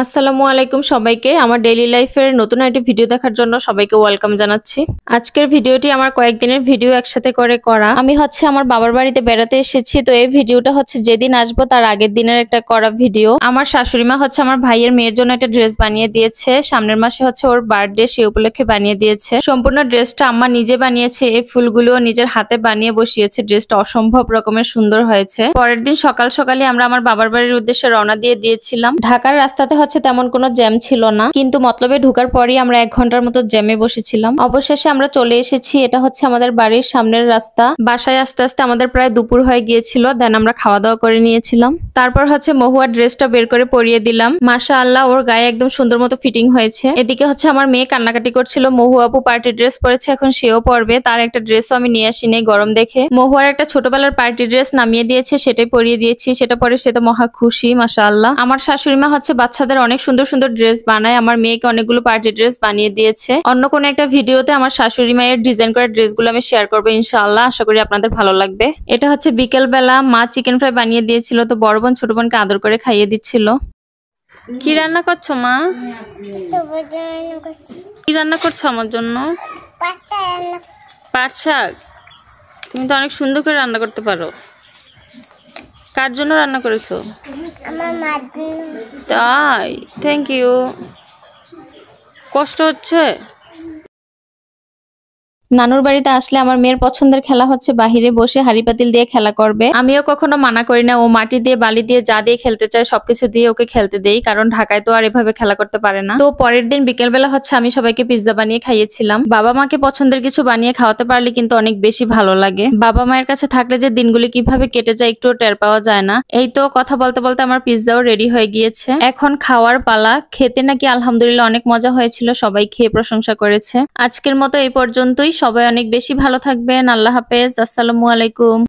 আসসালামু আলাইকুম সবাইকে আমার ডেইলি লাইফের নতুন একটি ভিডিও দেখার জন্য সবাইকে ওয়েলকাম জানাচ্ছি। আজকের ভিডিওটি আমার কয়েকদিনের ভিডিও একসাথে করে করা। আমি আমার বাবার বাড়িতে বেড়াতে এসেছি, তো এই ভিডিওটা যেদিন আসবো তার আগের দিনের একটা করা ভিডিও। আমার শাশুড়ি মা আমার ভাইয়ের মেয়ের জন্য একটা ড্রেস বানিয়ে দিয়েছে, সামনের মাসে ওর বার্থডে, সে উপলক্ষে বানিয়ে দিয়েছে। সম্পূর্ণ ড্রেসটা আম্মা নিজে বানিয়েছে, এই ফুলগুলোও নিজের হাতে বানিয়ে বসিয়েছে। ড্রেসটা অসম্ভব রকমের সুন্দর হয়েছে। পরের দিন সকাল সকালে আমরা আমার বাবার বাড়ির উদ্দেশ্যে রওনা দিয়ে দিয়েছিলাম। ঢাকার রাস্তাতে তেমন কোনো জ্যাম ছিল না, কিন্তু মতলবে ঢোকার পরই আমরা 1 ঘন্টার মতো জ্যামে বসেছিলাম। অবশেষে আমরা চলে এসেছি। এটা আমাদের বাড়ির সামনের রাস্তা। বাসায় আসতে আসতে আমাদের প্রায় দুপুর হয়ে গিয়েছিল। দেন আমরা খাওয়া দাওয়া করে নিয়েছিলাম। তারপর মহুয়ার ড্রেসটা বের করে পরিয়ে দিলাম। মাশাআল্লাহ, ওর গায়ে একদম সুন্দর মতো ফিটিং হয়েছে। এদিকে আমার মেয়ে কান্নাকাটি করছিল। মহু আপু পার্টি ড্রেস পরেছে, এখন সেও পরবে। তার একটা ড্রেসও আমি নিয়ে আসি নেই গরম দেখে। মহুয়ার একটা ছোটবেলার পার্টি ড্রেস নামিয়ে দিয়েছে, সেটাই পরিয়ে দিয়েছি। সেটা পরে সে তো মহা খুশি। মাশাআল্লাহ, আমার শাশুড়ি মা বাচ্চাদের অনেক সুন্দর সুন্দর ড্রেস বানায়। আমার মেয়েকে অনেকগুলো পার্টি ড্রেস বানিয়ে দিয়েছে। অন্য কোনো একটা ভিডিওতে আমার শাশুড়ি মায়ের ডিজাইন করা ড্রেসগুলো আমি শেয়ার করবো ইনশাআল্লাহ। আশা করি আপনাদের ভালো লাগবে। এটা বিকেল বেলা মা চিকেন ফ্রাই বানিয়ে দিয়েছিল, তো বড় বোন ছোট বোনকে আদর করে খাইয়ে দিচ্ছিল। কি রান্না করছো মা? কি রান্না করছো আমার জন্য? পাট শাক। তুমি তো অনেক সুন্দর করে রান্না করতে পারো। কার জন্য রান্না করেছো? তাই, থ্যাংক ইউ। কষ্ট হচ্ছে? নানুর বাড়িতে আসলে আমার মেয়ের পছন্দের খেলা বাহিরে বসে হাড়ি পাতিল দিয়ে খেলা করবে। আমিও কখনো মানা করি না। ও মাটি দিয়ে বালি দিয়ে যা দিয়ে খেলতে চায় সবকিছু দিয়ে ওকে খেলতে দেই, কারণ ঢাকায় তো আর এভাবে খেলা করতে পারে না। তো পরের দিন বিকেল বেলা আমি সবাইকে পিৎজা বানিয়ে খাইয়েছিলাম। বাবা মাকে পছন্দের কিছু বানিয়ে খাওয়াতে পারলে কিন্তু অনেক বেশি ভালো লাগে। বাবা মায়ের কাছে থাকলে যে দিনগুলি কিভাবে কেটে যায় একটু টের পাওয়া যায় না। এই তো কথা বলতে বলতে আমার পিৎজাও রেডি হয়ে গিয়েছে। এখন খাওয়ার পালা। খেতে নাকি আলহামদুলিল্লাহ অনেক মজা হয়েছিল, সবাই খেয়ে প্রশংসা করেছে। আজকের মতো এই পর্যন্তই। সবাই অনেক বেশি ভালো থাকবেন। আল্লাহ হাফেজ। আসসালামু আলাইকুম।